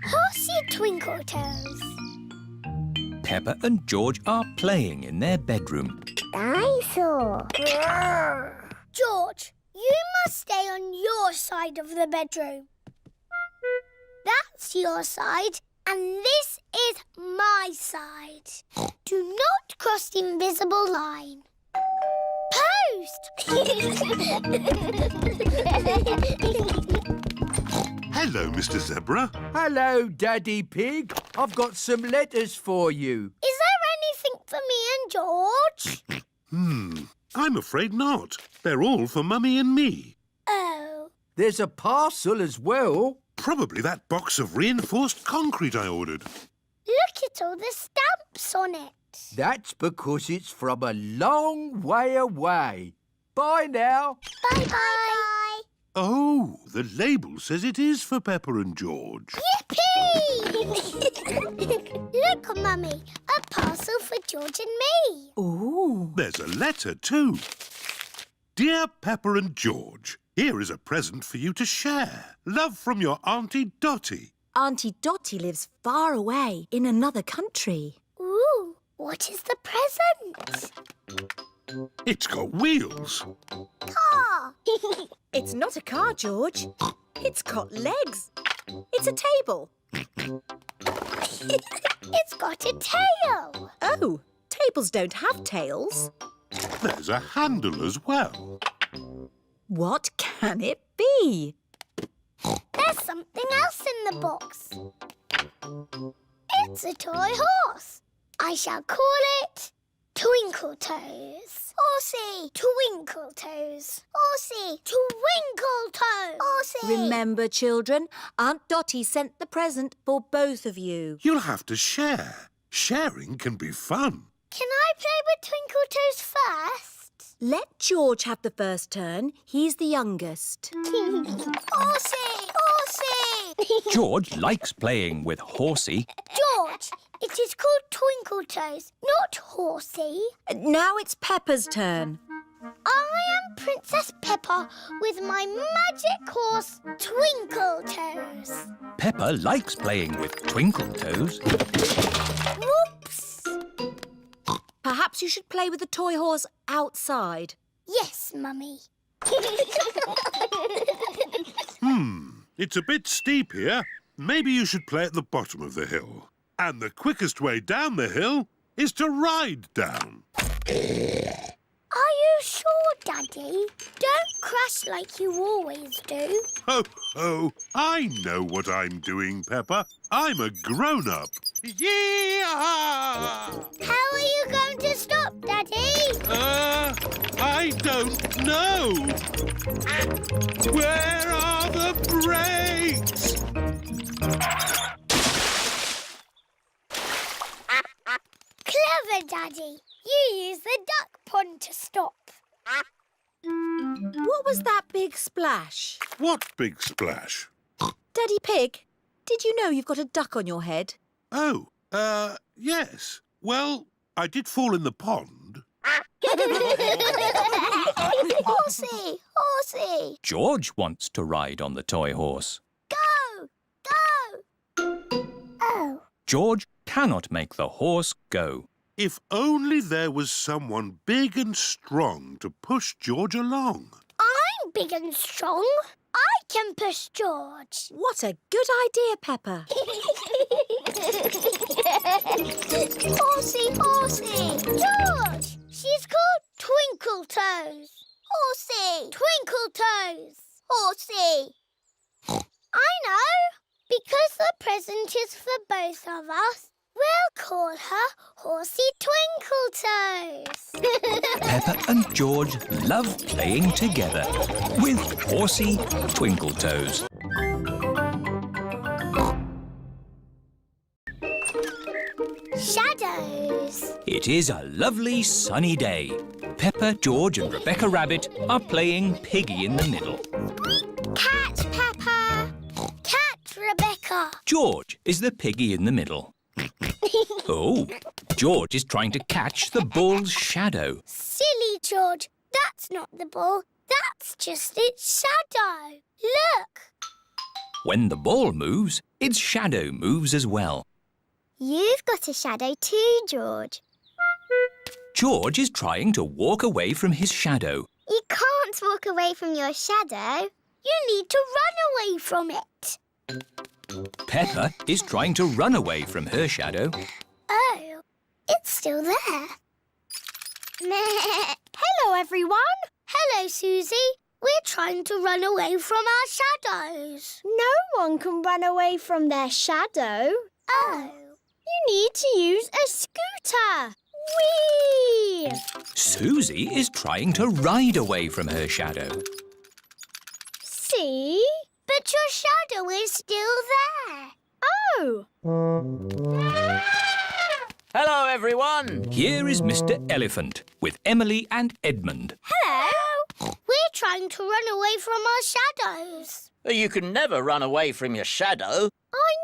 Horsey Twinkle Toes. Peppa and George are playing in their bedroom. Dinosaur. George, you must stay on your side of the bedroom. That's your side, and this is my side. Do not cross the invisible line. Post! Hello, Mr. Zebra. Hello, Daddy Pig. I've got some letters for you. Is there anything for me and George? I'm afraid not. They're all for Mummy and me. Oh. There's a parcel as well. Probably that box of reinforced concrete I ordered. Look at all the stamps on it. That's because it's from a long way away. Bye now. Bye-bye. Oh, the label says it is for Peppa and George. Yippee! Look, Mummy, a parcel for George and me. Ooh. There's a letter too. Dear Peppa and George, here is a present for you to share. Love from your Auntie Dotty. Auntie Dotty lives far away in another country. Ooh, what is the present? It's got wheels. Car. It's not a car, George. It's got legs. It's a table. It's got a tail. Oh, tables don't have tails. There's a handle as well. What can it be? There's something else in the box. It's a toy horse. I shall call it Twinkle Toes. Horsey Twinkle Toes. Horsey Twinkle Toes. Horsey. Remember, children, Aunt Dotty sent the present for both of you. You'll have to share. Sharing can be fun. Can I play with Twinkle Toes first? Let George have the first turn. He's the youngest. Horsey! Horsey! George likes playing with Horsey. George, it is called Twinkle Toes, not Horsey. Now it's Peppa's turn. I am Princess Peppa with my magic horse, Twinkle Toes. Peppa likes playing with Twinkle Toes. Whoops! Perhaps you should play with the toy horse outside. Yes, Mummy. It's a bit steep here. Maybe you should play at the bottom of the hill. And the quickest way down the hill is to ride down. Are you sure, Daddy? Don't crash like you always do. Ho, ho! I know what I'm doing, Peppa. I'm a grown-up. Yee-haw! How are you going to stop, Daddy? I don't know. Where are the brakes? Clever, Daddy. You use the duck pond to stop. What was that big splash? What big splash? Daddy Pig, did you know you've got a duck on your head? Oh, yes. Well, I did fall in the pond. Horsey! Horsey! George wants to ride on the toy horse. Go! Go! Oh. George cannot make the horse go. If only there was someone big and strong to push George along. I'm big and strong. I can push George. What a good idea, Peppa. Horsey, Horsey! George! She's called Twinkle Toes. Horsey! Twinkle Toes. Horsey! I know. Because the present is for both of us, we'll call her Horsey Twinkle Toes. Peppa and George love playing together with Horsey Twinkle Toes. Shadows. It is a lovely sunny day. Peppa, George and Rebecca Rabbit are playing Piggy in the middle. Cat Peppa. Cat Rebecca. George is the piggy in the middle. Oh, George is trying to catch the bull's shadow. Silly George. That's not the ball. That's just its shadow. Look! When the ball moves, its shadow moves as well. You've got a shadow too, George. George is trying to walk away from his shadow. You can't walk away from your shadow. You need to run away from it. Peppa is trying to run away from her shadow. Oh, it's still there. Hello, everyone. Hello, Suzy. We're trying to run away from our shadows. No one can run away from their shadow. Oh. You need to use a scooter. Whee! Suzy is trying to ride away from her shadow. See? But your shadow is still there. Oh! Hello, everyone. Here is Mr. Elephant with Emily and Edmund. Hello. We're trying to run away from our shadows. You can never run away from your shadow. I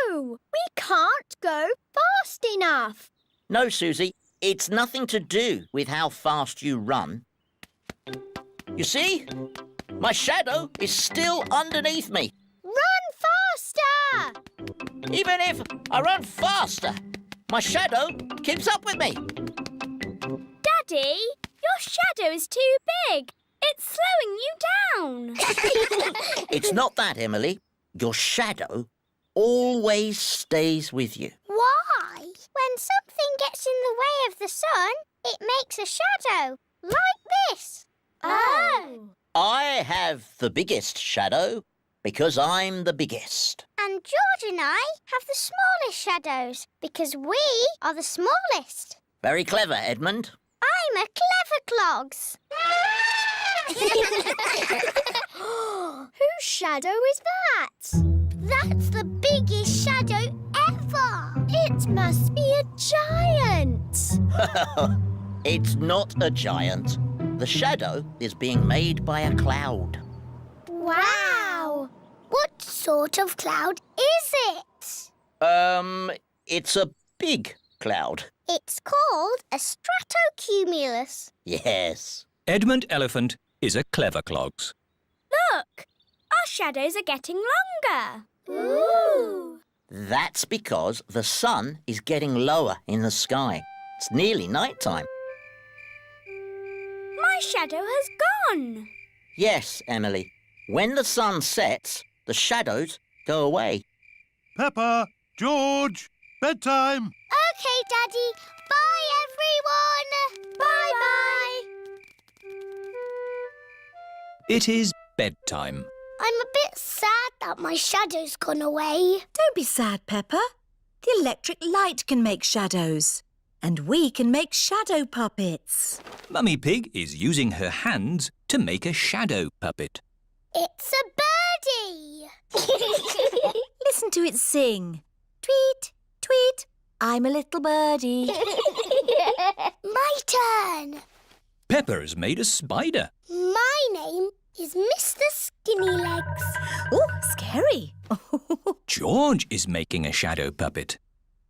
know. We can't go fast enough. No, Suzy, it's nothing to do with how fast you run. You see? My shadow is still underneath me. Run faster! Even if I run faster, my shadow keeps up with me. Daddy, your shadow is too big. It's slowing you down. It's not that, Emily. Your shadow always stays with you. Why? When something gets in the way of the sun, it makes a shadow, like this. Oh. I have the biggest shadow because I'm the biggest. And George and I have the smallest shadows because we are the smallest. Very clever, Edmund. I'm a clever clogs. Whose shadow is that? That's the biggest shadow ever. It must be a giant. It's not a giant. The shadow is being made by a cloud. Wow. What sort of cloud is it? It's a big cloud. It's called a stratocumulus. Yes. Edmund Elephant is a clever clogs. Look, our shadows are getting longer. Ooh. That's because the sun is getting lower in the sky. It's nearly night time. My shadow has gone. Yes, Emily. When the sun sets, the shadows go away. Peppa, George, bedtime. OK, Daddy. Bye, everyone. Bye-bye. It is bedtime. I'm a bit sad that my shadow's gone away. Don't be sad, Peppa. The electric light can make shadows. And we can make shadow puppets. Mummy Pig is using her hands to make a shadow puppet. It's a birdie. Listen to it sing. Tweet, tweet, I'm a little birdie. My turn. Peppa has made a spider. My name is Mr. Skinny Legs. Oh, scary. George is making a shadow puppet.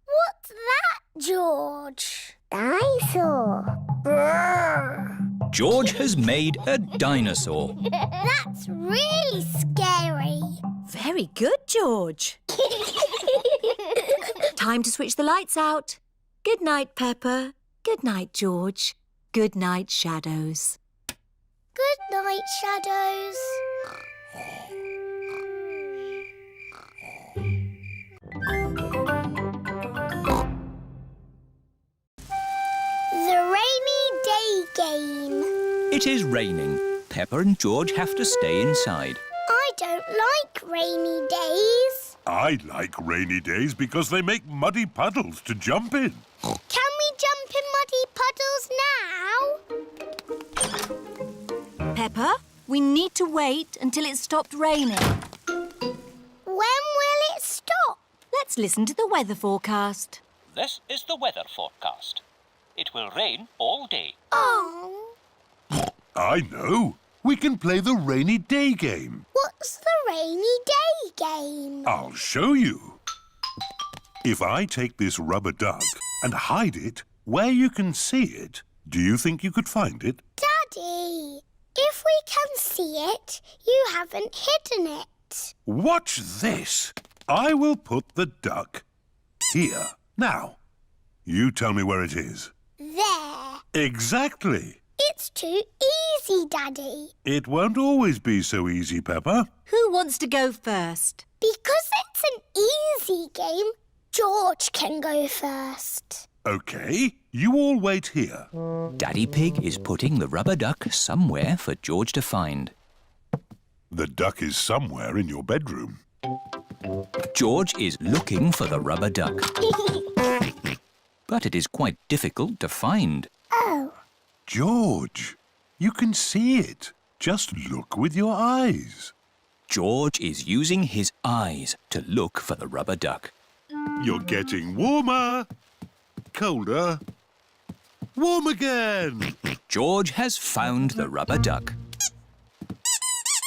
What's that, George? Dinosaur. Brrr. George has made a dinosaur. That's really scary. Very good, George. Time to switch the lights out. Good night, Peppa. Good night, George. Good night, shadows. Good night, shadows. The rainy day game. It is raining. Peppa and George have to stay inside. I don't like rainy days. I like rainy days because they make muddy puddles to jump in. Can we jump in muddy puddles now? Peppa, we need to wait until it stopped raining. When will it stop? Let's listen to the weather forecast. This is the weather forecast. It will rain all day. Oh. I know. We can play the rainy day game. What's the rainy day game? I'll show you. If I take this rubber duck and hide it where you can see it, do you think you could find it? Daddy, If we can see it, you haven't hidden it. Watch this. I will put the duck here. Now, you tell me where it is. There. Exactly. It's too easy, Daddy. It won't always be so easy, Peppa. Who wants to go first? Because it's an easy game, George can go first. OK, you all wait here. Daddy Pig is putting the rubber duck somewhere for George to find. The duck is somewhere in your bedroom. George is looking for the rubber duck. But it is quite difficult to find. Oh. George, you can see it. Just look with your eyes. George is using his eyes to look for the rubber duck. You're getting warmer. Colder. Warm again. George has found the rubber duck.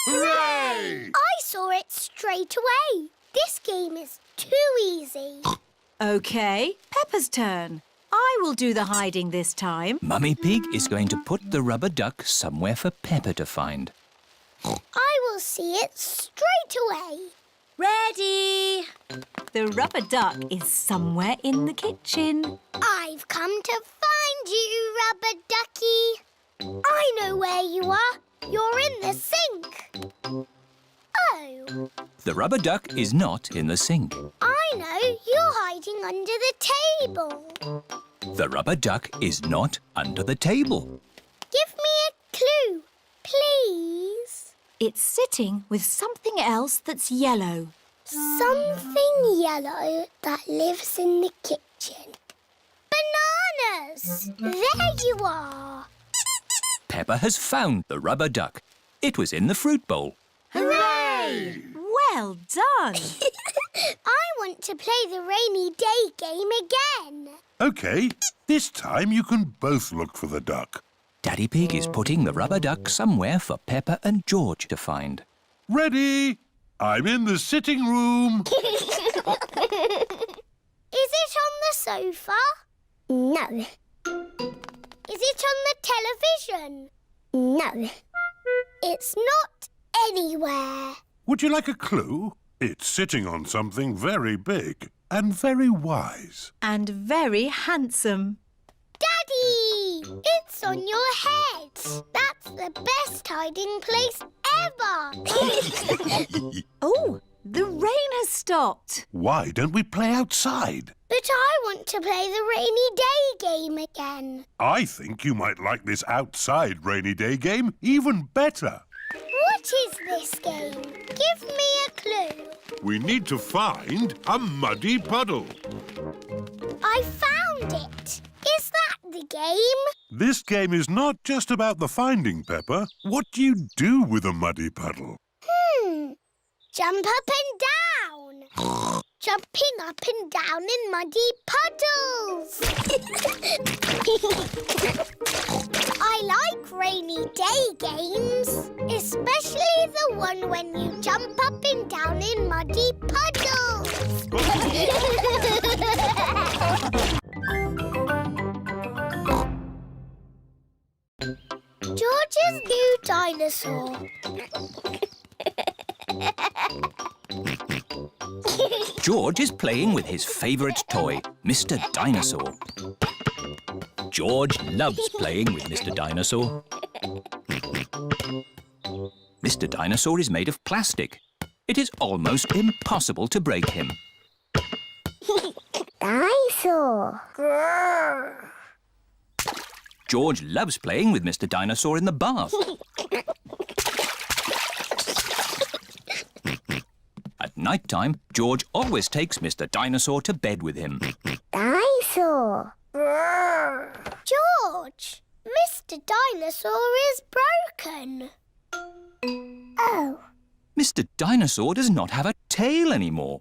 Hooray! I saw it straight away. This game is too easy. OK, Peppa's turn. I will do the hiding this time. Mummy Pig is going to put the rubber duck somewhere for Peppa to find. I will see it straight away. Ready? The rubber duck is somewhere in the kitchen. I've come to find you, Rubber Ducky. I know where you are. You're in the sink. Oh, The rubber duck is not in the sink. I know. You're hiding under the table. The rubber duck is not under the table. Give me a clue, please. It's sitting with something else that's yellow. Something yellow that lives in the kitchen. Bananas! There you are. Peppa has found the rubber duck. It was in the fruit bowl. Hooray! Well done! I want to play the rainy day game again. OK, this time you can both look for the duck. Daddy Pig is putting the rubber duck somewhere for Peppa and George to find. Ready? I'm in the sitting room. Is it on the sofa? No. Is it on the television? No. It's not anywhere. Would you like a clue? It's sitting on something very big and very wise. And very handsome. Daddy! It's on your head. That's the best hiding place ever. Oh, the rain has stopped. Why don't we play outside? But I want to play the rainy day game again. I think you might like this outside rainy day game even better. What is this game? Give me a clue. We need to find a muddy puddle. I found it. Is that the game? This game is not just about the finding, Peppa. What do you do with a muddy puddle? Jump up and down. Jumping up and down in muddy puddles. I like rainy day games, especially the one when you jump up and down in muddy puddles. George's new dinosaur. George is playing with his favourite toy, Mr. Dinosaur. George loves playing with Mr. Dinosaur. Mr. Dinosaur is made of plastic. It is almost impossible to break him. Dinosaur. Grrr. George loves playing with Mr. Dinosaur in the bath. At night time, George always takes Mr. Dinosaur to bed with him. Dinosaur. George, Mr. Dinosaur is broken. Oh. Mr. Dinosaur does not have a tail anymore.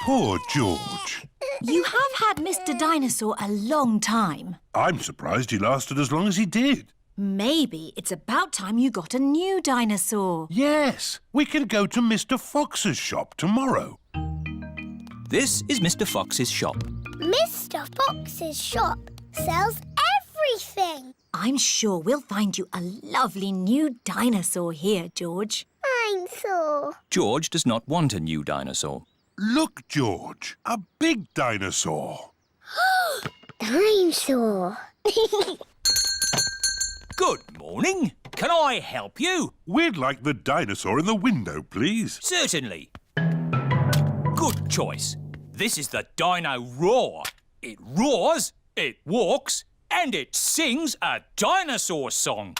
Poor George. You have had Mr. Dinosaur a long time. I'm surprised he lasted as long as he did. Maybe it's about time you got a new dinosaur. Yes, we can go to Mr. Fox's shop tomorrow. This is Mr. Fox's shop. Mr. Fox's shop sells everything. I'm sure we'll find you a lovely new dinosaur here, George. Dinosaur. George does not want a new dinosaur. Look, George, a big dinosaur. Dinosaur. Good morning. Can I help you? We'd like the dinosaur in the window, please. Certainly. Good choice. This is the Dino Roar. It roars, it walks, and it sings a dinosaur song.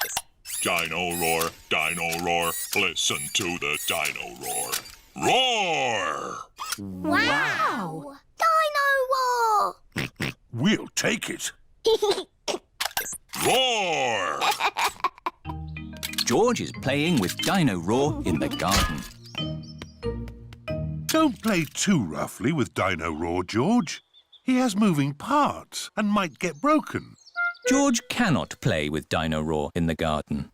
Dino roar, listen to the dino roar. Roar! Wow! Dino Roar! We'll take it. Roar! George is playing with Dino Roar in the garden. Don't play too roughly with Dino Roar, George. He has moving parts and might get broken. George cannot play with Dino Roar in the garden.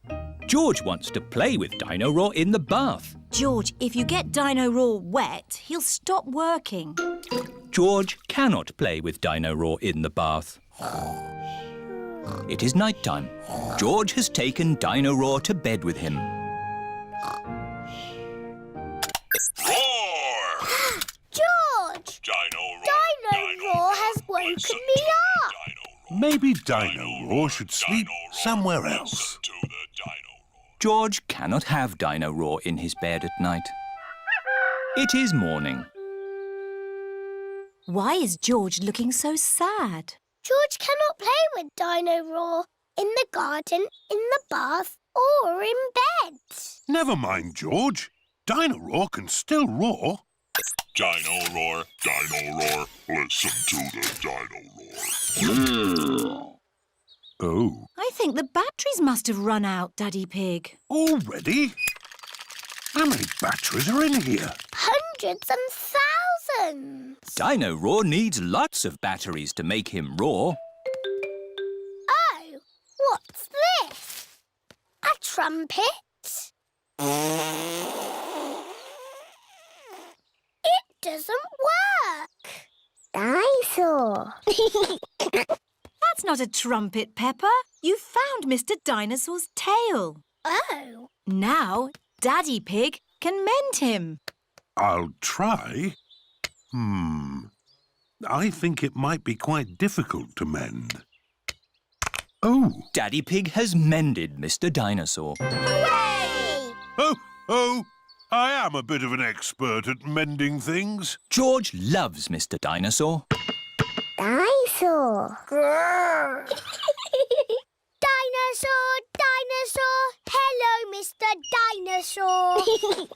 George wants to play with Dino Roar in the bath. George, if you get Dino Roar wet, he'll stop working. George cannot play with Dino Roar in the bath. It is night time. George has taken Dino Roar to bed with him. Roar! George! Dino roar! Dino Roar has woken listen me to the up. dino roar. Maybe Dino Roar should sleep Dino roar, somewhere listen else. to the dino roar. George cannot have Dino Roar in his bed at night. It is morning. Why is George looking so sad? George cannot play with Dino Roar in the garden, in the bath, or in bed. Never mind, George. Dino Roar can still roar. Dino roar, listen to the dino roar. Oh, I think the batteries must have run out, Daddy Pig. already? How many batteries are in here? Hundreds and thousands. Dino Roar needs lots of batteries to make him roar. Oh, what's this? A trumpet? It doesn't work. Dinosaur. That's not a trumpet, Peppa. You found Mr. Dinosaur's tail. Oh, Now, Daddy Pig can mend him. I'll try. I think it might be quite difficult to mend. Oh, Daddy Pig has mended Mr. Dinosaur. hooray! oh, I am a bit of an expert at mending things. George loves Mr. Dinosaur. Dinosaur. Dinosaur, dinosaur. Hello, Mr. Dinosaur.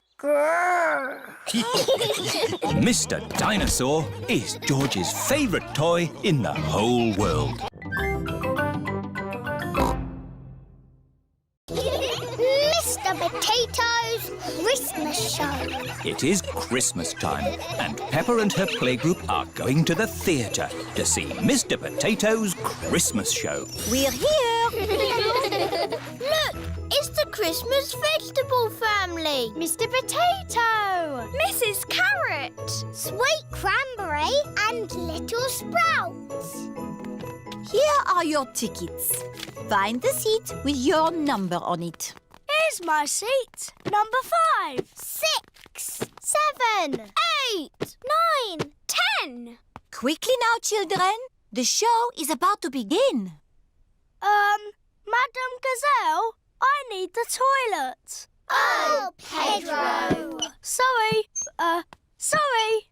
Mr. Dinosaur is George's favourite toy in the whole world. Mr. Potato's Christmas Show. It is Christmas time, and Peppa and her playgroup are going to the theatre to see Mr. Potato's Christmas show. We're here. Look, it's the Christmas vegetable family. Mr. Potato. Mrs. Carrot. Sweet Cranberry and Little Sprouts. Here are your tickets. Find the seat with your number on it. Here's my seat. Number 5, 6, 7, 8, 9, 10. Quickly now, children. The show is about to begin. Madam Gazelle, I need the toilet. Oh, Pedro. Sorry.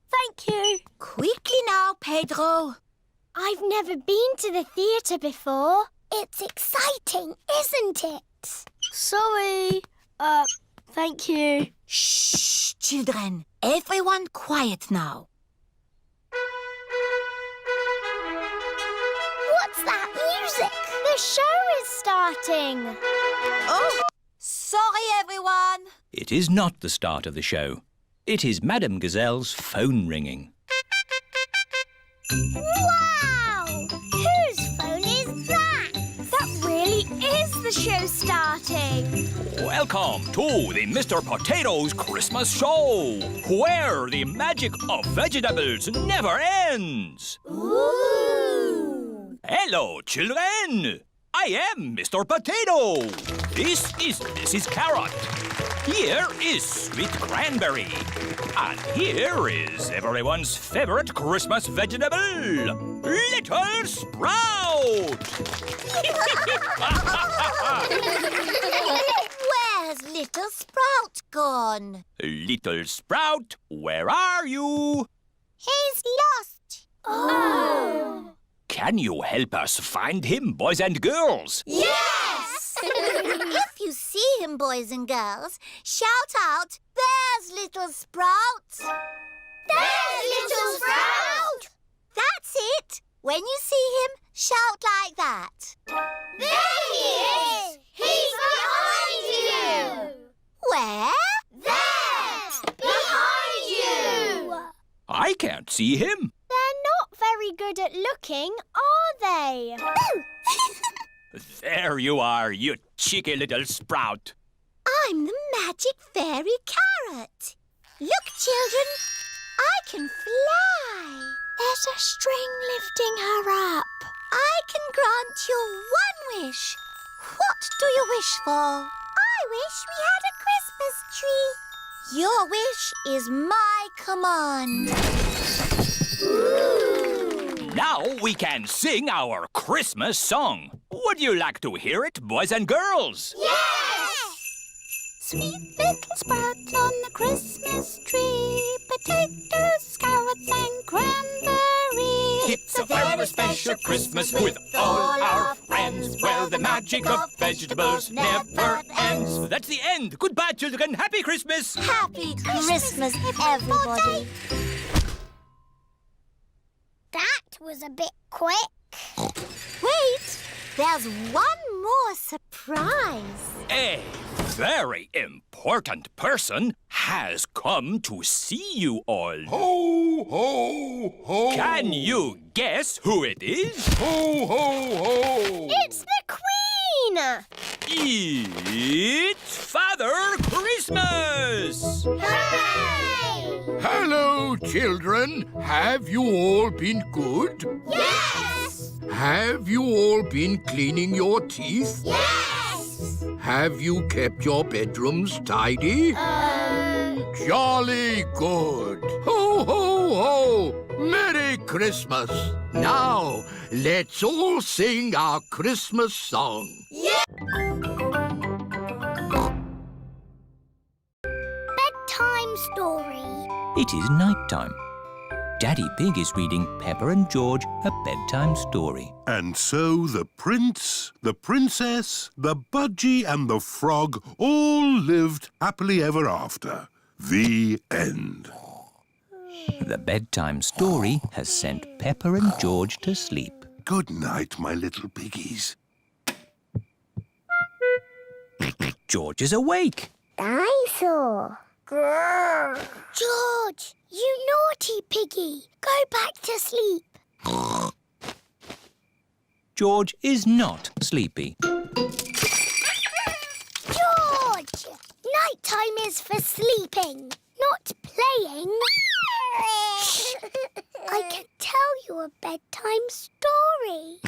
Thank you. Quickly now, Pedro. I've never been to the theatre before. It's exciting, isn't it? Sorry. Thank you. Shh, children. Everyone quiet now. What's that music? The show is starting. Oh, sorry, everyone. It is not the start of the show. It is Madame Gazelle's phone ringing. Wow! Whose phone is that? That really is the show starting. Welcome to the Mr. Potato's Christmas show, where the magic of vegetables never ends. Ooh! Hello, children. I am Mr. Potato. This is Mrs. Carrot. Here is Sweet Cranberry. And here is everyone's favorite Christmas vegetable, Little Sprout. Where's Little Sprout gone? Little Sprout, where are you? He's lost. Oh! Can you help us find him, boys and girls? Yes! If you see him, boys and girls, shout out, "There's Little Sprout!" There's Little Sprout! That's it. When you see him, shout like that. There he is! He's behind you! Where? There! Behind you! I can't see him. They're not very good at looking, are they? There you are, you cheeky little sprout. I'm the magic fairy carrot. Look, children, I can fly. There's a string lifting her up. I can grant you one wish. What do you wish for? I wish we had a Christmas tree. Your wish is my command. Now we can sing our Christmas song. Would you like to hear it, boys and girls? Yes! Sweet little sprout on the Christmas tree, potatoes, carrots and cranberries. It's a very special Christmas with all our friends, where the magic of vegetables never ends. That's the end. Goodbye, children. Happy Christmas. Happy Christmas, everybody. That was a bit quick. Wait, there's one more surprise. A very important person has come to see you all. Ho, ho, ho. Can you guess who it is? Ho, ho, ho. It's the Queen! It's Father Christmas! Hooray! Hello, children. Have you all been good? Yes! Have you all been cleaning your teeth? Yes! Have you kept your bedrooms tidy? Jolly good. Ho, ho, ho. Merry Christmas. Now, let's all sing our Christmas song. Bedtime story. It is night time. Daddy Pig is reading Peppa and George a bedtime story. And so the prince, the princess, the budgie and the frog all lived happily ever after. The end. The bedtime story has sent Peppa and George to sleep. Good night, my little piggies. George is awake. Dinosaur. George, you naughty piggy. Go back to sleep. George is not sleepy. George! Nighttime is for sleeping, not playing. I can tell you a bedtime story.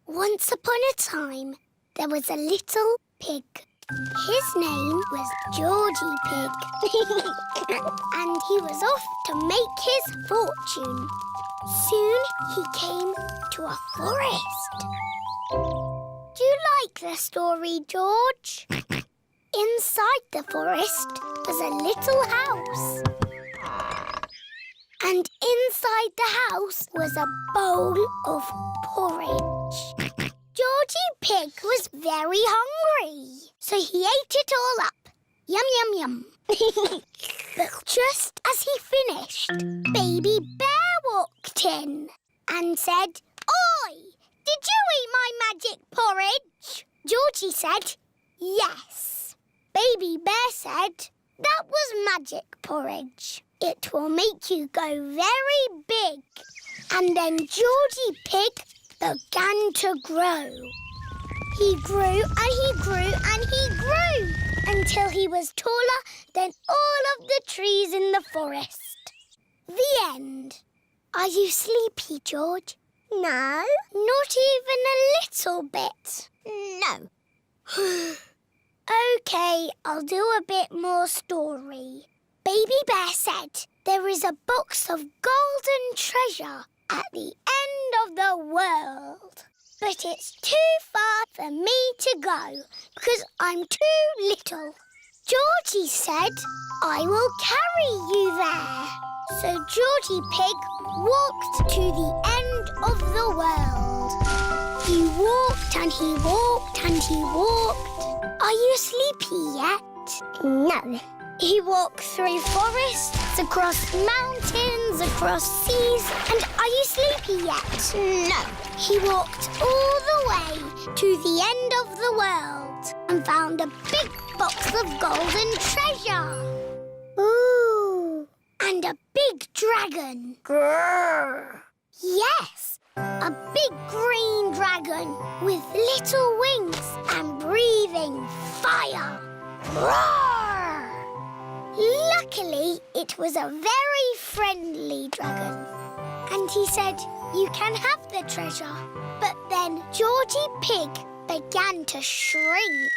Once upon a time, there was a little pig. His name was Georgie Pig. And he was off to make his fortune. Soon he came to a forest. Do you like the story, George? Inside the forest was a little house. And inside the house was a bowl of porridge. Georgie Pig was very hungry, so he ate it all up. Yum, yum, yum. But just as he finished, Baby Bear walked in and said, "Oi, did you eat my magic porridge?" Georgie said, "Yes." Baby Bear said, "That was magic porridge. It will make you go very big." And then Georgie Pig began to grow. He grew and he grew and he grew until he was taller than all of the trees in the forest. The end. Are you sleepy, George? No, not even a little bit. No. OK, I'll do a bit more story. Baby Bear said there is a box of golden treasure at the end of the world. But it's too far for me to go because I'm too little. Georgie said I will carry you there. So Georgie Pig walked to the end of the world. He walked and he walked and he walked. Are you sleepy yet? No. He walked through forests, across mountains, across seas. And are you sleepy yet? No. He walked all the way to the end of the world and found a big box of golden treasure. Ooh. And a big dragon. Grrr. Yes, a big green dragon with little wings and breathing fire. Roar! Luckily, it was a very friendly dragon. And he said, you can have the treasure. But then Georgie Pig began to shrink.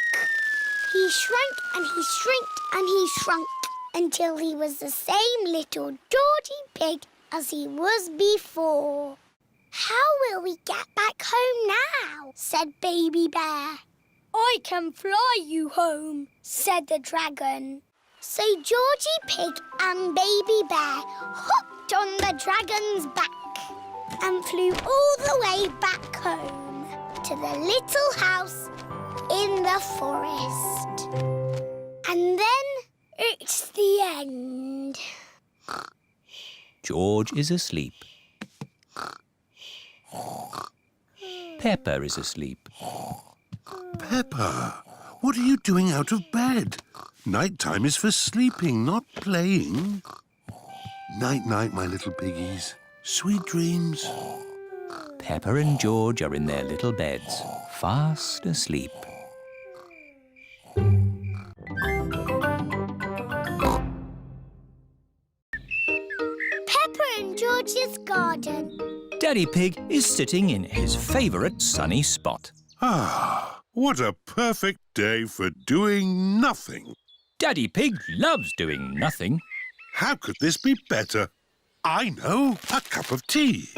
He shrank and he shrinked and he shrunk until he was the same little Georgie Pig as he was before. How will we get back home now? Said Baby Bear. I can fly you home, said the dragon. So Georgie Pig and Baby Bear hopped on the dragon's back and flew all the way back home to the little house in the forest. And then it's the end. George is asleep. Peppa is asleep. Peppa, what are you doing out of bed? Night-time is for sleeping, not playing. Night-night, my little piggies. Sweet dreams. Peppa and George are in their little beds, fast asleep. Peppa and George's garden. Daddy Pig is sitting in his favourite sunny spot. Ah, what a perfect day for doing nothing. Daddy Pig loves doing nothing. How could this be better? I know, a cup of tea.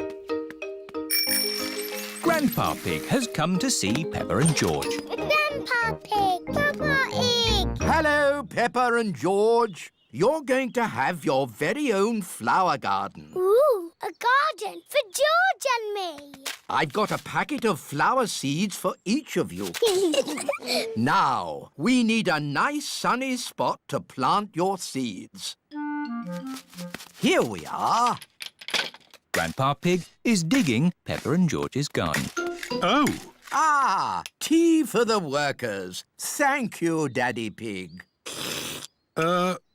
Grandpa Pig has come to see Peppa and George. Grandpa Pig, Papa Pig. Hello, Peppa and George. You're going to have your very own flower garden. Ooh, a garden for George and me. I've got a packet of flower seeds for each of you. Now, we need a nice sunny spot to plant your seeds. Here we are. Grandpa Pig is digging Peppa and George's garden. Oh, Ah, tea for the workers. Thank you, Daddy Pig.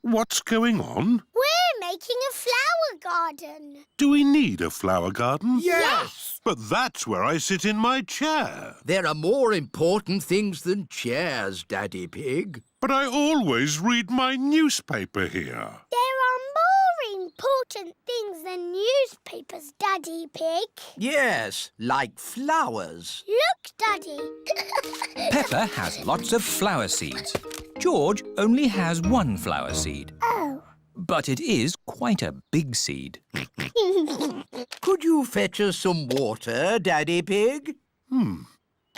what's going on? We're making a flower garden. Do we need a flower garden? Yes! But that's where I sit in my chair. There are more important things than chairs, Daddy Pig. But I always read my newspaper here. There are more important things than newspapers, Daddy Pig. Yes, like flowers. Look, Daddy. Peppa has lots of flower seeds. George only has one flower seed. Oh. But it is quite a big seed. Could you fetch us some water, Daddy Pig?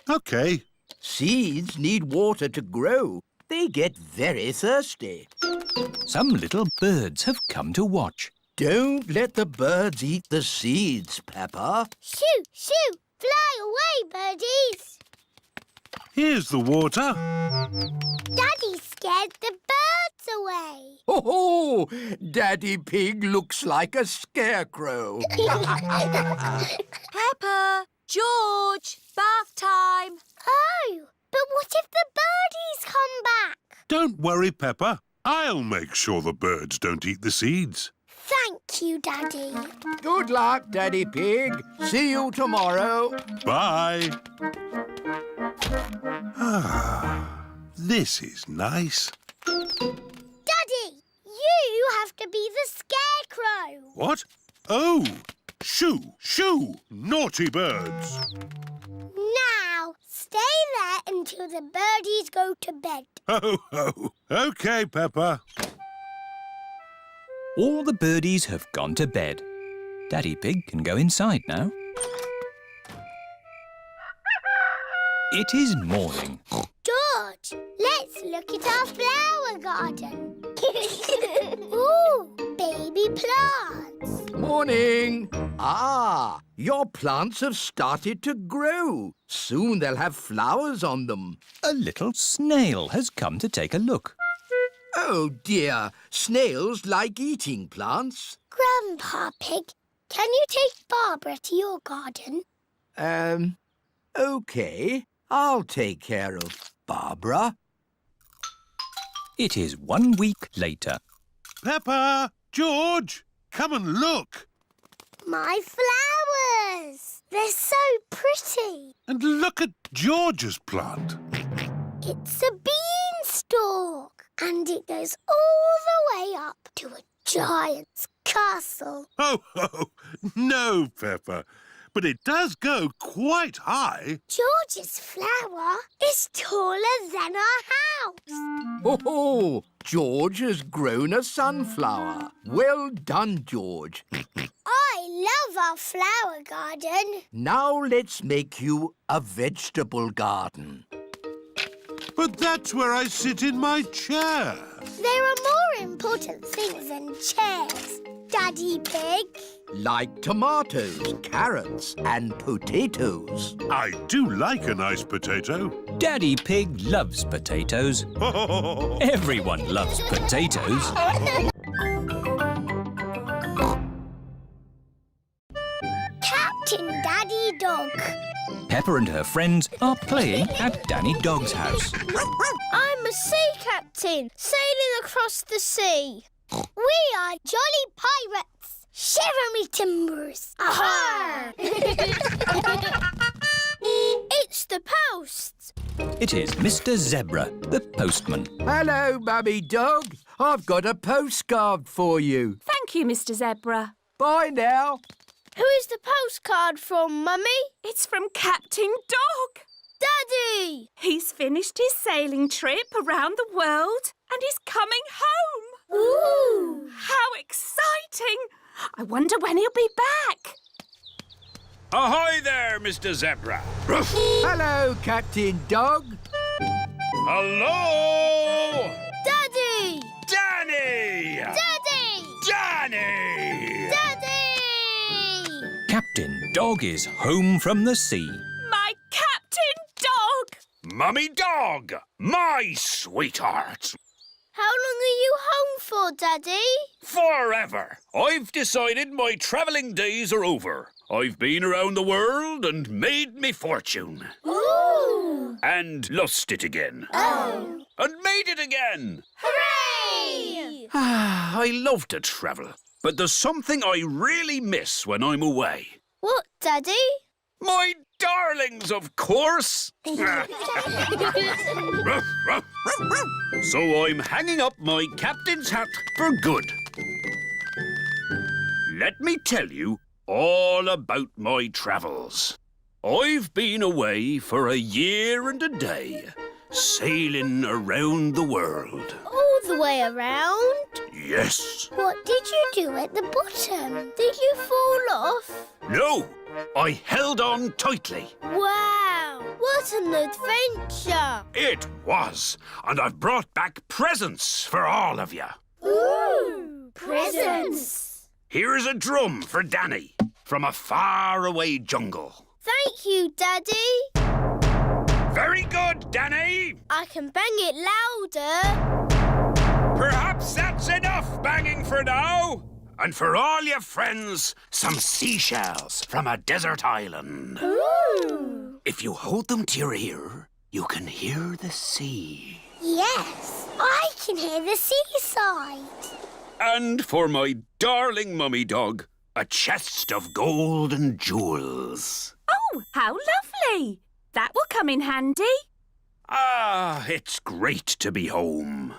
OK. Seeds need water to grow. They get very thirsty. Some little birds have come to watch. Don't let the birds eat the seeds, Peppa. Shoo, shoo. Fly away, birdies. Here's the water. Daddy scared the birds away. Oh, Daddy Pig looks like a scarecrow. Peppa, George, bath time. Oh, but what if the birdies come back? Don't worry, Peppa. I'll make sure the birds don't eat the seeds. Thank you, Daddy. Good luck, Daddy Pig. See you tomorrow. Bye. Ah, this is nice. Daddy, you have to be the scarecrow. What? Oh, Shoo, shoo, naughty birds. Now, stay there until the birdies go to bed. Ho, ho. OK, Peppa. All the birdies have gone to bed. Daddy Pig can go inside now. It is morning. George, let's look at our flower garden. Ooh, baby plants. Morning. Ah, your plants have started to grow. Soon they'll have flowers on them. A little snail has come to take a look. Oh dear, snails like eating plants. Grandpa Pig, can you take Barbara to your garden? OK. I'll take care of Barbara. It is 1 week later. Peppa, George, come and look. My flowers! They're so pretty. And look at George's plant. It's a beanstalk, and it goes all the way up to a giant's castle. Oh, no, Peppa. But it does go quite high. George's flower is taller than our house. Oh, George has grown a sunflower. Well done, George. I love our flower garden. Now let's make you a vegetable garden. But that's where I sit in my chair. There are more important things than chairs, Daddy Pig. Like tomatoes, carrots and potatoes. I do like a nice potato. Daddy Pig loves potatoes. Everyone loves potatoes. Captain Daddy Dog. Peppa and her friends are playing at Danny Dog's house. I'm a sea captain, sailing across the sea. We are jolly pirates. Shiver me timbers. Aha! It's the post. It is Mr. Zebra, the postman. Hello, Mummy Dog. I've got a postcard for you. Thank you, Mr. Zebra. Bye now. Who is the postcard from, Mummy? It's from Captain Dog. Daddy! He's finished his sailing trip around the world and he's coming home. Ooh! How exciting! I wonder when he'll be back. Ahoy there, Mr. Zebra. Hello, Captain Dog. Hello! Daddy! Danny! Daddy! Danny! Daddy! Captain Dog is home from the sea. My Captain Dog! Mummy Dog, my sweetheart. How long are you home for, Daddy? Forever. I've decided my travelling days are over. I've been around the world and made me fortune. Ooh! And lost it again. Oh! And made it again. Hooray! I love to travel, but there's something I really miss when I'm away. What, Daddy? My darlings, of course. So I'm hanging up my captain's hat for good. Let me tell you all about my travels. I've been away for a year and a day, sailing around the world. All the way around? Yes. What did you do at the bottom? Did you fall off? No, I held on tightly. Wow! What an adventure! It was, and I've brought back presents for all of you. Ooh! Presents! Here's a drum for Danny from a faraway jungle. Thank you, Daddy. Very good, Danny. I can bang it louder. Perhaps that's enough banging for now. And for all your friends, some seashells from a desert island. Ooh! If you hold them to your ear, you can hear the sea. Yes, I can hear the seaside. And for my darling mummy dog, a chest of gold and jewels. Oh, how lovely! That will come in handy. Ah, it's great to be home.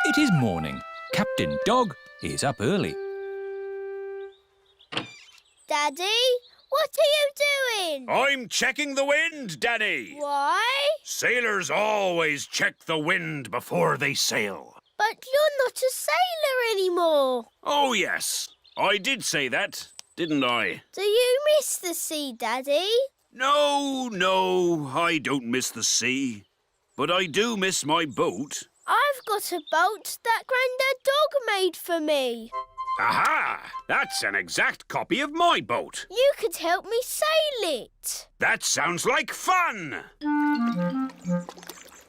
It is morning. Captain Dog is up early. Daddy. What are you doing? I'm checking the wind, Danny. Why? Sailors always check the wind before they sail. But you're not a sailor anymore. Oh, yes. I did say that, didn't I? Do you miss the sea, Daddy? No, I don't miss the sea. But I do miss my boat. I've got a boat that Grandad Dog made for me. Aha! That's an exact copy of my boat. You could help me sail it. That sounds like fun!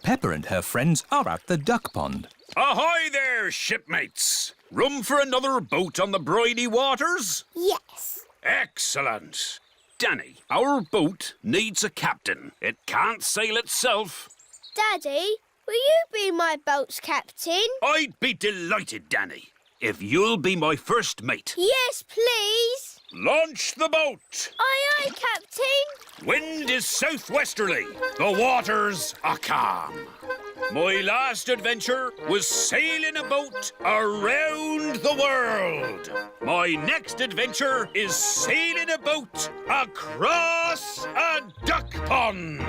Peppa and her friends are at the duck pond. Ahoy there, shipmates! Room for another boat on the briny waters? Yes. Excellent! Danny, our boat needs a captain. It can't sail itself. Daddy, will you be my boat's captain? I'd be delighted, Danny, if you'll be my first mate. Yes, please. Launch the boat! Aye, aye, Captain. Wind is southwesterly. The waters are calm. My last adventure was sailing a boat around the world. My next adventure is sailing a boat across a duck pond.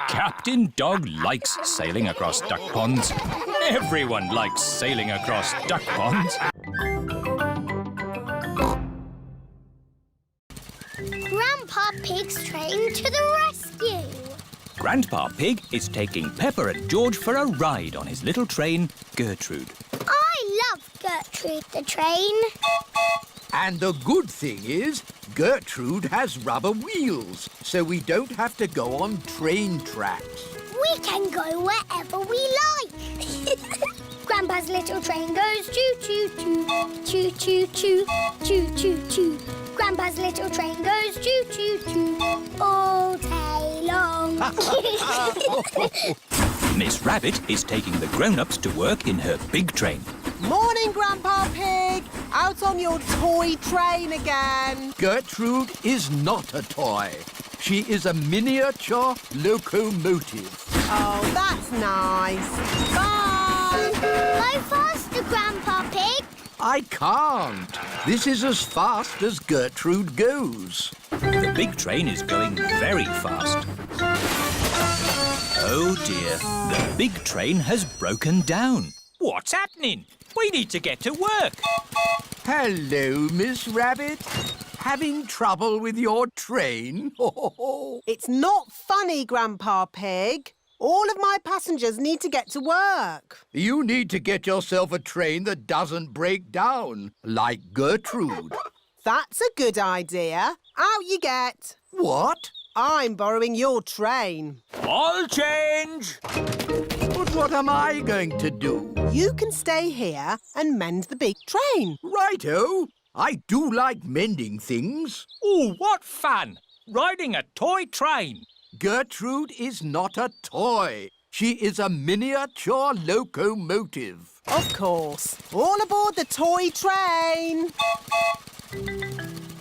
Captain Dog likes sailing across duck ponds. Everyone likes sailing across duck ponds. Grandpa Pig's train to the rescue. Grandpa Pig is taking Peppa and George for a ride on his little train, Gertrude. I love Gertrude the train. And the good thing is, Gertrude has rubber wheels, so we don't have to go on train tracks. We can go wherever we like. Grandpa's little train goes choo-choo-choo, choo-choo-choo, choo-choo-choo. Grandpa's little train goes choo-choo-choo all day long. Miss Rabbit is taking the grown-ups to work in her big train. Morning, Grandpa Pig. Out on your toy train again. Gertrude is not a toy. She is a miniature locomotive. Oh, that's nice. Bye. Go faster, Grandpa Pig. I can't. This is as fast as Gertrude goes. The big train is going very fast. Oh dear, the big train has broken down. What's happening? We need to get to work. Hello, Miss Rabbit. Having trouble with your train? It's not funny, Grandpa Pig. All of my passengers need to get to work. You need to get yourself a train that doesn't break down, like Gertrude. That's a good idea. Out you get. What? I'm borrowing your train. I'll change. But what am I going to do? You can stay here and mend the big train. Righto. I do like mending things. Oh, what fun! Riding a toy train. Gertrude is not a toy. She is a miniature locomotive. Of course. All aboard the toy train.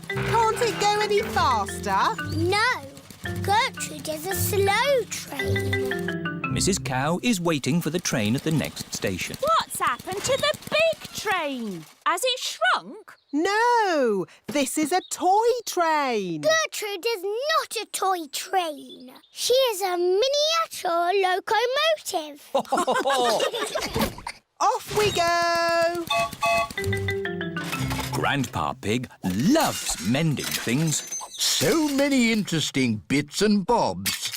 Can't it go any faster? No, Gertrude is a slow train. Mrs. Cow is waiting for the train at the next station. What's happened to the big train? Has it shrunk? No, this is a toy train. Gertrude is not a toy train. She is a miniature locomotive. Off we go. Grandpa Pig loves mending things. So many interesting bits and bobs.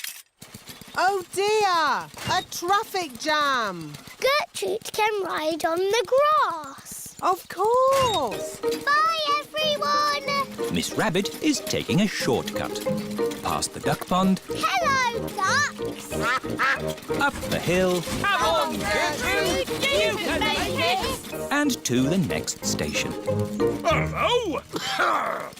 Oh dear, a traffic jam. Gertrude can ride on the grass. Of course. Bye, everyone. Miss Rabbit is taking a shortcut. Past the duck pond, Hello, ducks. up the hill, Come on, Gertrude! You can make it! and to the next station. Hello!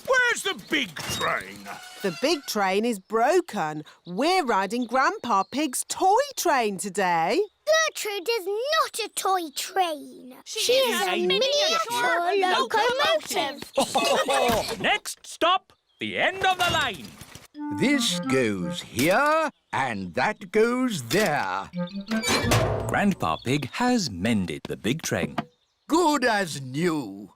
Where's the big train? The big train is broken. We're riding Grandpa Pig's toy train today. Gertrude is not a toy train. She is a miniature locomotive. Next stop, the end of the line. This goes here and that goes there. Grandpa Pig has mended the big train. Good as new.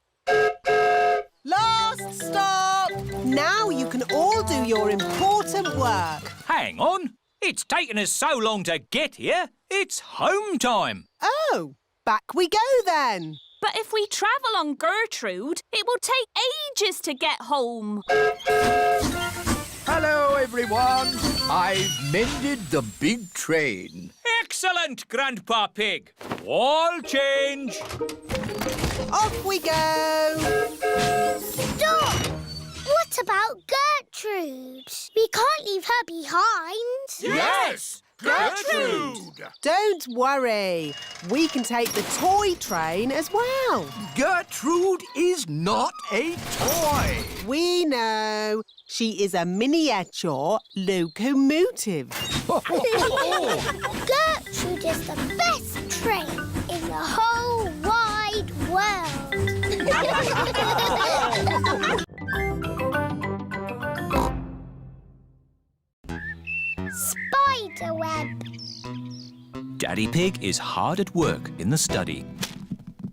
Last stop! Now you can all do your important work. Hang on. It's taken us so long to get here. It's home time. Oh, back we go then. But if we travel on Gertrude, it will take ages to get home. Hello, everyone. I've mended the big train. Excellent, Grandpa Pig. All change. Off we go. Stop! What about Gertrude? We can't leave her behind. Yes! Gertrude! Don't worry. We can take the toy train as well. Gertrude is not a toy. We know. She is a miniature locomotive. Gertrude is the best train in the whole wide world. Spiderweb. Daddy Pig is hard at work in the study.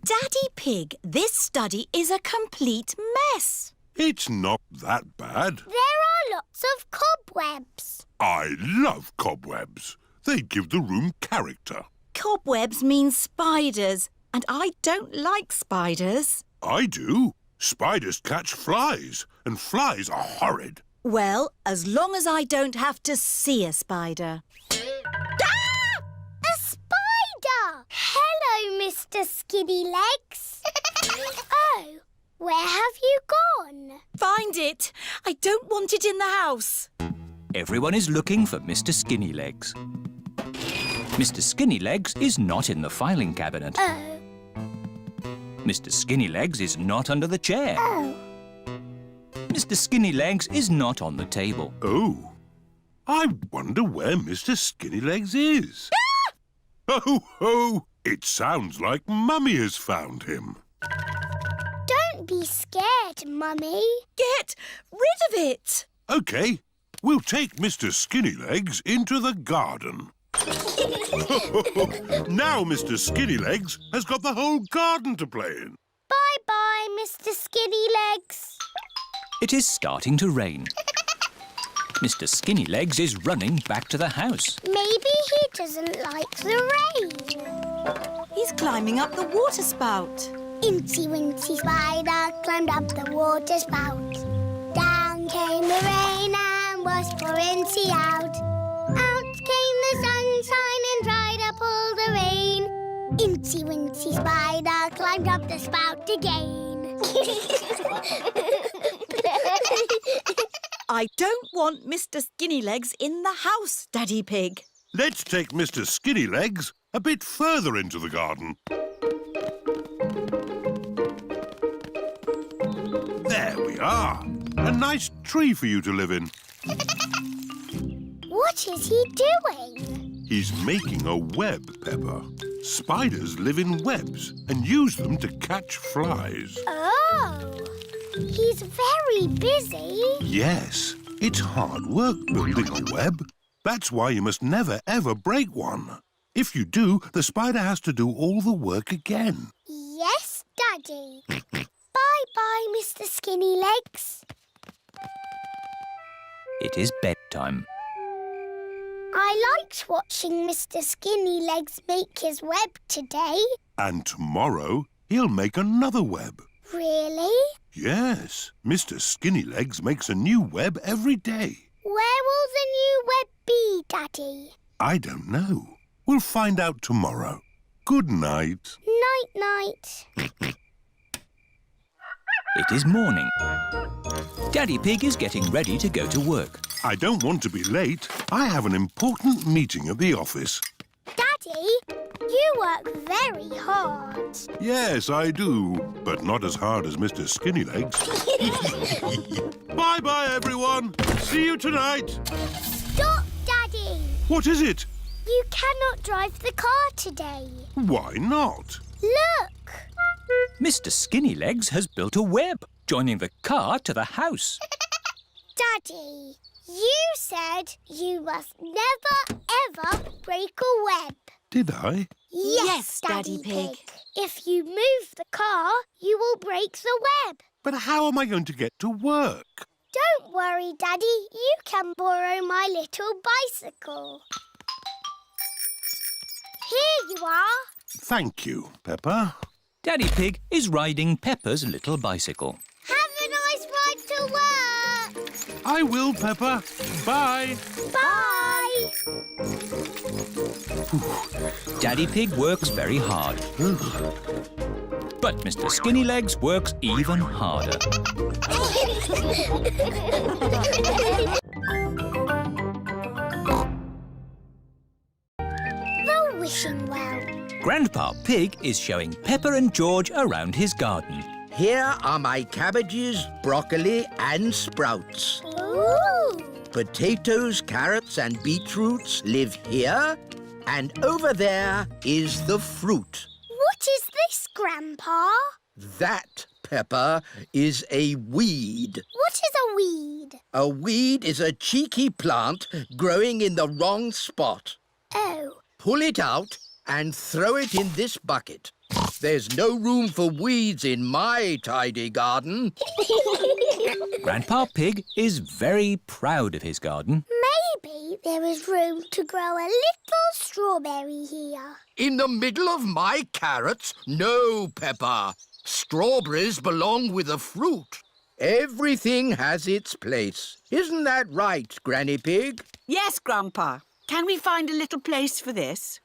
Daddy Pig, this study is a complete mess. It's not that bad. There are lots of cobwebs. I love cobwebs. They give the room character. Cobwebs mean spiders, and I don't like spiders. I do. Spiders catch flies, and flies are horrid. Well, as long as I don't have to see a spider. A spider! Hello, Mr. Skinny Legs. Oh, where have you gone? Find it. I don't want it in the house. Everyone is looking for Mr. Skinny Legs. Mr. Skinny Legs is not in the filing cabinet. Oh. Mr. Skinny Legs is not under the chair. Oh. Mr. Skinny Legs is not on the table. Oh, I wonder where Mr. Skinny Legs is. Ho, ho! It sounds like Mummy has found him. Don't be scared, Mummy. Get rid of it. OK, we'll take Mr. Skinny Legs into the garden. Now Mr. Skinny Legs has got the whole garden to play in. Bye-bye, Mr. Skinny Legs. It is starting to rain. Mr. Skinny Legs is running back to the house. Maybe he doesn't like the rain. He's climbing up the water spout. Incy Wincy Spider climbed up the water spout. Down came the rain and washed poor Incy out. Out came the sunshine and dried up all the rain. Incy Wincy Spider climbed up the spout again. I don't want Mr. Skinny Legs in the house, Daddy Pig. Let's take Mr. Skinny Legs a bit further into the garden. There we are. A nice tree for you to live in. What is he doing? He's making a web, Peppa. Spiders live in webs and use them to catch flies. Oh, he's very busy. Yes, it's hard work building a web. That's why you must never, ever break one. If you do, the spider has to do all the work again. Yes, Daddy. Bye-bye, Mr. Skinny Legs. It is bedtime. I liked watching Mr. Skinny Legs make his web today. And tomorrow, he'll make another web. Really? Yes, Mr. Skinny Legs makes a new web every day. Where will the new web be, Daddy? I don't know. We'll find out tomorrow. Good night. Night-night. It is morning. Daddy Pig is getting ready to go to work. I don't want to be late. I have an important meeting at the office. Daddy, you work very hard. Yes, I do, but not as hard as Mr. Skinny Legs. Bye-bye, everyone. See you tonight. Stop, Daddy. What is it? You cannot drive the car today. Why not? Look. Mr. Skinny Legs has built a web, joining the car to the house. Daddy, you said you must never, ever break a web. Did I? Yes, Daddy Pig. If you move the car, you will break the web. But how am I going to get to work? Don't worry, Daddy. You can borrow my little bicycle. Here you are. Thank you, Peppa. Daddy Pig is riding Peppa's little bicycle. Have a nice ride to work. I will, Peppa. Bye. Bye. Daddy Pig works very hard. But Mr. Skinnylegs works even harder. The wishing well. Grandpa Pig is showing Peppa and George around his garden. Here are my cabbages, broccoli and sprouts. Ooh. Potatoes, carrots and beetroots live here. And over there is the fruit. What is this, Grandpa? That, Peppa, is a weed. What is a weed? A weed is a cheeky plant growing in the wrong spot. Oh. Pull it out and throw it in this bucket. There's no room for weeds in my tidy garden. Grandpa Pig is very proud of his garden. Maybe there is room to grow a little strawberry here. In the middle of my carrots? No, Peppa. Strawberries belong with the fruit. Everything has its place. Isn't that right, Granny Pig? Yes, Grandpa. Can we find a little place for this?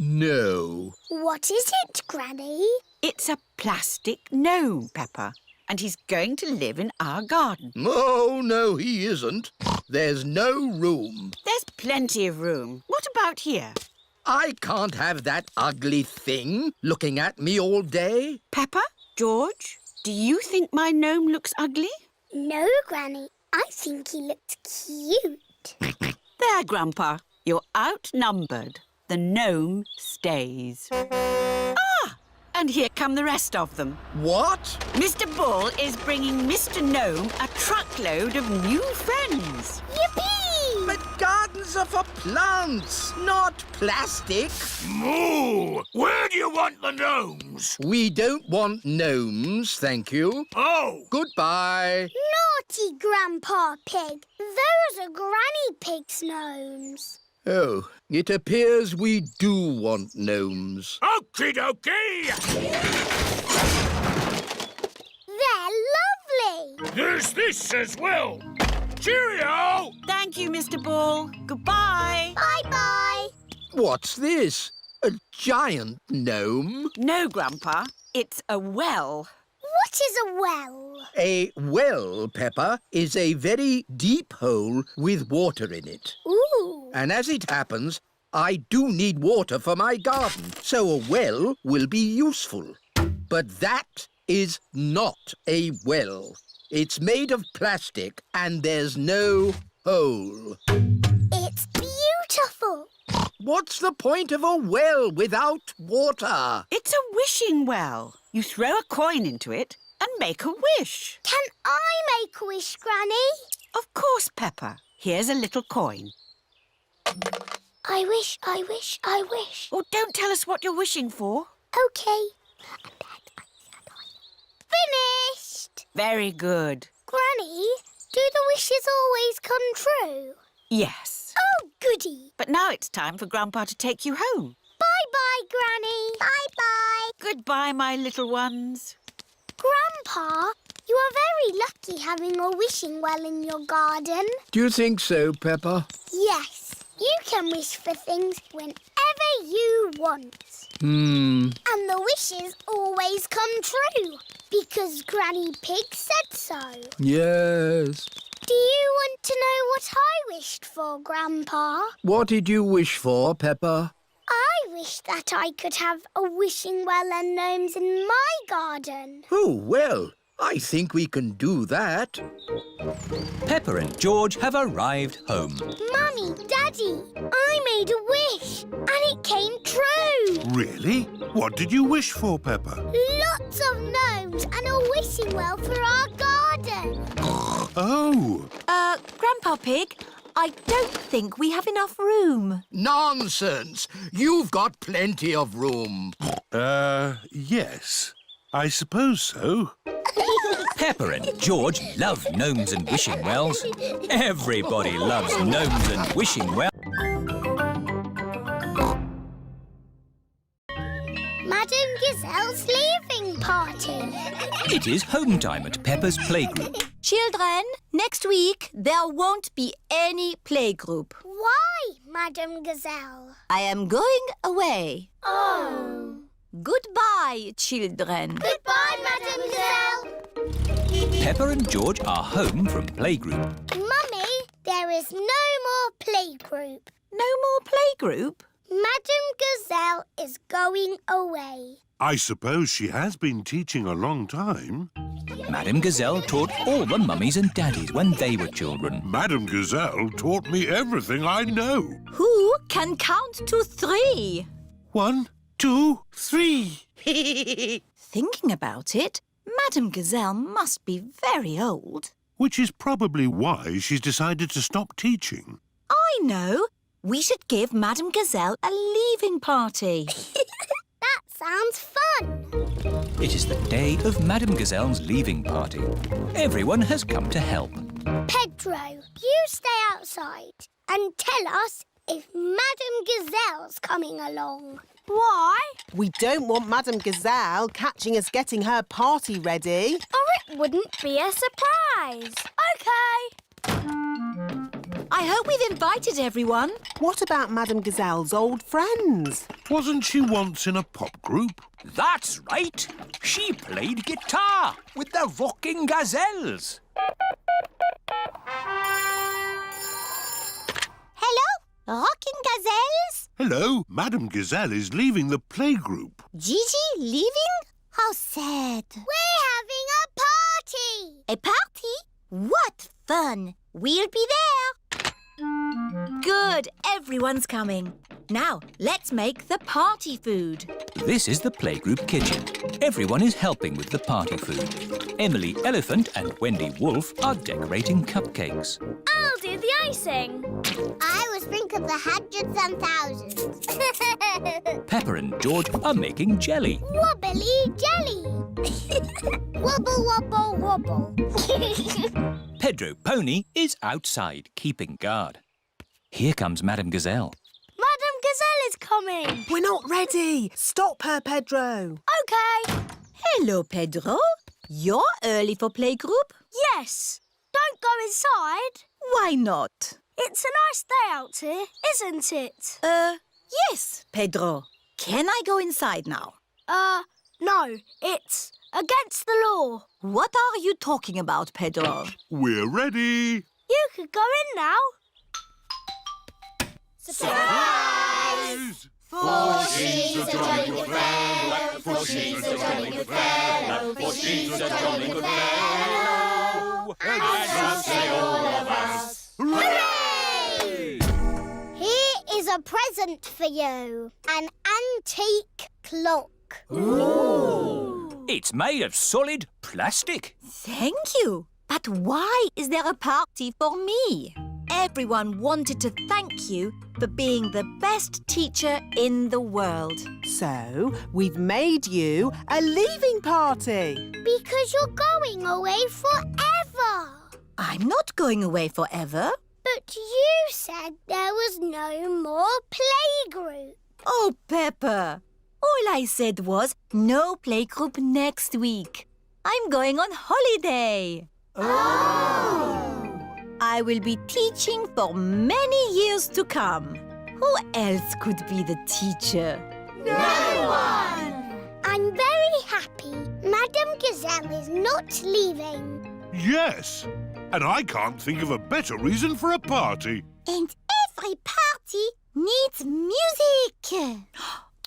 No. What is it, Granny? It's a plastic gnome, Peppa, and he's going to live in our garden. Oh, no, he isn't. There's no room. There's plenty of room. What about here? I can't have that ugly thing looking at me all day. Peppa, George, do you think my gnome looks ugly? No, Granny. I think he looks cute. There, Grandpa. You're outnumbered. The gnome stays. Ah! And here come the rest of them. What? Mr. Bull is bringing Mr. Gnome a truckload of new friends. Yippee! But gardens are for plants, not plastic. Moo! Where do you want the gnomes? We don't want gnomes, thank you. Oh! Goodbye. Naughty Grandpa Pig. Those are Granny Pig's gnomes. Oh, it appears we do want gnomes. Okie dokie! They're lovely. There's this as well. Cheerio! Thank you, Mr. Bull. Goodbye. Bye-bye. What's this? A giant gnome? No, Grandpa. It's a well. What is a well? A well, Peppa, is a very deep hole with water in it. Ooh. And as it happens, I do need water for my garden, so a well will be useful. But that is not a well. It's made of plastic and there's no hole. It's beautiful. What's the point of a well without water? It's a wishing well. You throw a coin into it and make a wish. Can I make a wish, Granny? Of course, Peppa. Here's a little coin. I wish, I wish, I wish. Oh, don't tell us what you're wishing for. OK. Finished! Very good. Granny, do the wishes always come true? Yes. Oh, goody. But now it's time for Grandpa to take you home. Bye-bye, Granny. Bye-bye. Goodbye, my little ones. Grandpa, you are very lucky having a wishing well in your garden. Do you think so, Peppa? Yes. You can wish for things whenever you want. And the wishes always come true, because Granny Pig said so. Yes. Do you want to know what I wished for, Grandpa? What did you wish for, Peppa? I wish that I could have a wishing well and gnomes in my garden. Oh, well, I think we can do that. Peppa and George have arrived home. Mummy, Daddy, I made a wish and it came true. Really? What did you wish for, Peppa? Lots of gnomes and a wishing well for our garden. Oh! Grandpa Pig, I don't think we have enough room. Nonsense! You've got plenty of room. Yes. I suppose so. Peppa and George love gnomes and wishing wells. Everybody loves gnomes and wishing wells. Madame Gazelle's leaving party. It is home time at Peppa's playgroup. Children, next week there won't be any playgroup. Why, Madame Gazelle? I am going away. Oh. Goodbye, children. Goodbye, Madame Gazelle. Peppa and George are home from playgroup. Mummy, there is no more playgroup. No more playgroup? Madame Gazelle is going away. I suppose she has been teaching a long time. Madame Gazelle taught all the mummies and daddies when they were children. Madame Gazelle taught me everything I know. Who can count to 3? 1, 2, 3. Thinking about it, Madame Gazelle must be very old. Which is probably why she's decided to stop teaching. I know. We should give Madame Gazelle a leaving party. That sounds fun. It is the day of Madame Gazelle's leaving party. Everyone has come to help. Pedro, you stay outside and tell us if Madame Gazelle's coming along. Why? We don't want Madame Gazelle catching us getting her party ready. Or it wouldn't be a surprise. OK. I hope we've invited everyone. What about Madame Gazelle's old friends? Wasn't she once in a pop group? That's right. She played guitar with the Rocking Gazelles. Hello, Rocking Gazelles? Hello, Madame Gazelle is leaving the playgroup. Gigi leaving? How sad. We're having a party. A party? What fun. We'll be there. Good, everyone's coming. Now, let's make the party food. This is the playgroup kitchen. Everyone is helping with the party food. Emily Elephant and Wendy Wolf are decorating cupcakes. I'll do the icing. I will sprinkle the hundreds and thousands. Peppa and George are making jelly. Wobbly jelly. Wobble, wobble, wobble. Pedro Pony is outside, keeping guard. Here comes Madame Gazelle. Madame Gazelle is coming. We're not ready. Stop her, Pedro. OK. Hello, Pedro. You're early for playgroup? Yes. Don't go inside. Why not? It's a nice day out here, isn't it? Yes, Pedro. Can I go inside now? No. It's against the law. What are you talking about, Pedro? We're ready. You could go in now. Surprise! For she's a jolly good fellow, for she's a jolly good fellow, for she's a jolly good fellow, and so say all of us. Hooray! Here is a present for you, an antique clock. Ooh. It's made of solid plastic. Thank you. But why is there a party for me? Everyone wanted to thank you for being the best teacher in the world. So, we've made you a leaving party. Because you're going away forever. I'm not going away forever. But you said there was no more playgroup. Oh, Peppa. All I said was no playgroup next week. I'm going on holiday. Oh! I will be teaching for many years to come. Who else could be the teacher? No one! I'm very happy Madame Gazelle is not leaving. Yes, and I can't think of a better reason for a party. And every party needs music.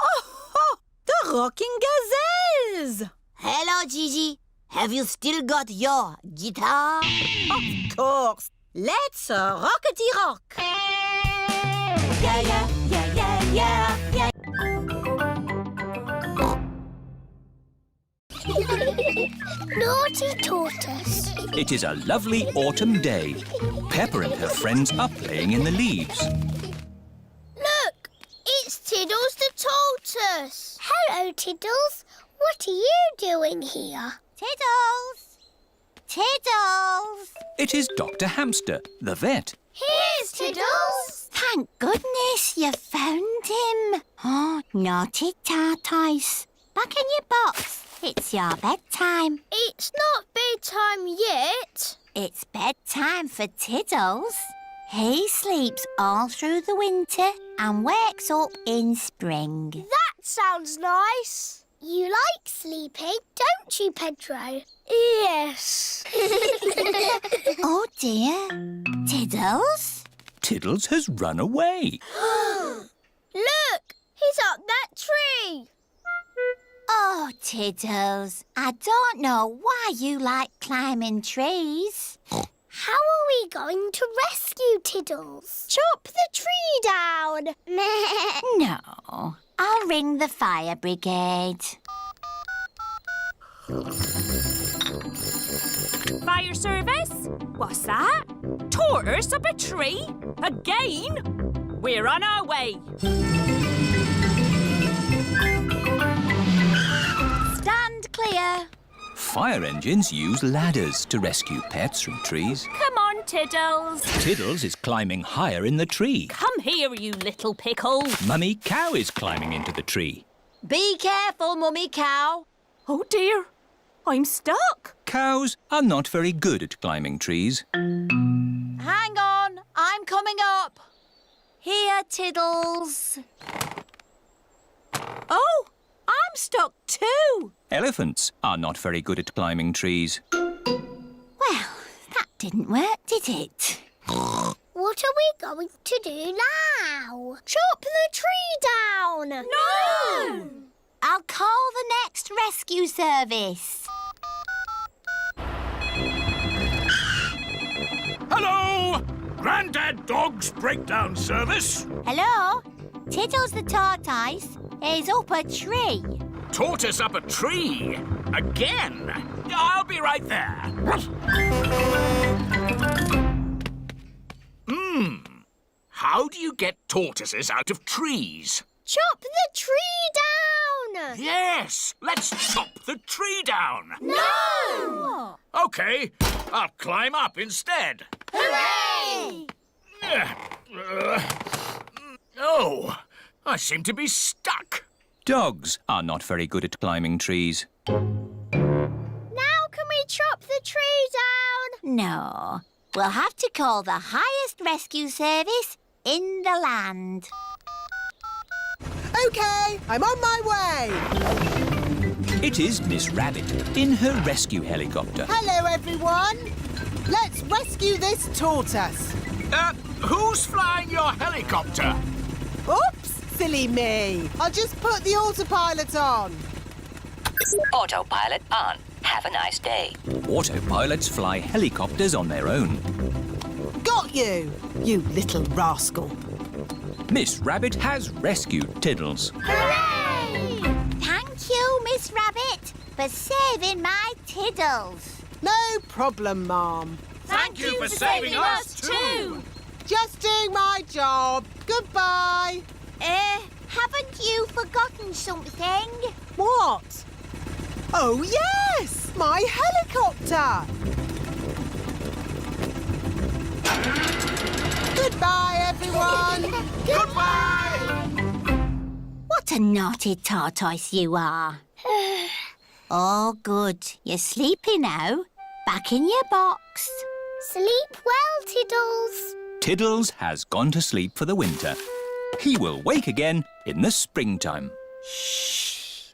Oh, the Rocking Gazelles! Hello, Gigi. Have you still got your guitar? Of course. Let's rockety rock. Yeah, yeah, yeah, yeah, yeah, yeah. Naughty Tortoise. It is a lovely autumn day. Peppa and her friends are playing in the leaves. Look, it's Tiddles the Tortoise. Hello, Tiddles. What are you doing here? Tiddles! Tiddles! It is Dr. Hamster, the vet. Here's Tiddles. Thank goodness you found him. Oh, naughty Tortoise. Back in your box. It's your bedtime. It's not bedtime yet. It's bedtime for Tiddles. He sleeps all through the winter and wakes up in spring. That sounds nice. You like sleeping, don't you, Pedro? Yes. Oh dear. Tiddles? Tiddles has run away. Look, he's up that tree. Oh, Tiddles, I don't know why you like climbing trees. How are we going to rescue Tiddles? Chop the tree down. No, I'll ring the fire brigade. Fire service? What's that? Tortoise up a tree? Again? We're on our way. Stand clear. Fire engines use ladders to rescue pets from trees. Come on, Tiddles. Tiddles is climbing higher in the tree. Come here, you little pickle. Mummy Cow is climbing into the tree. Be careful, Mummy Cow. Oh, dear. I'm stuck. Cows are not very good at climbing trees. Hang on, I'm coming up. Here, Tiddles. Oh, I'm stuck too. Elephants are not very good at climbing trees. Well, that didn't work, did it? What are we going to do now? Chop the tree down. No! I'll call the next rescue service. Hello! Grandad Dog's breakdown service. Hello? Tiddles the tortoise is up a tree. Tortoise up a tree. Again. I'll be right there. How do you get tortoises out of trees? Chop the tree down. Yes, let's chop the tree down. No! OK, I'll climb up instead. Hooray! Oh, I seem to be stuck. Dogs are not very good at climbing trees. Now can we chop the tree down? No, we'll have to call the highest rescue service in the land. OK, I'm on my way. It is Miss Rabbit in her rescue helicopter. Hello, everyone. Let's rescue this tortoise. Who's flying your helicopter? Oops, silly me. I'll just put the autopilot on. Autopilot on. Have a nice day. Autopilots fly helicopters on their own. Got you, you little rascal. Miss Rabbit has rescued Tiddles. Hooray! Thank you, Miss Rabbit, for saving my Tiddles. No problem, Ma'am. Thank you for saving us too. Just doing my job. Goodbye. Haven't you forgotten something? What? Oh, yes! My helicopter! Goodbye, everyone! Goodbye! What a naughty tortoise you are. Oh, good. You're sleepy now. Back in your box. Sleep well, Tiddles. Tiddles has gone to sleep for the winter. He will wake again in the springtime. Shh.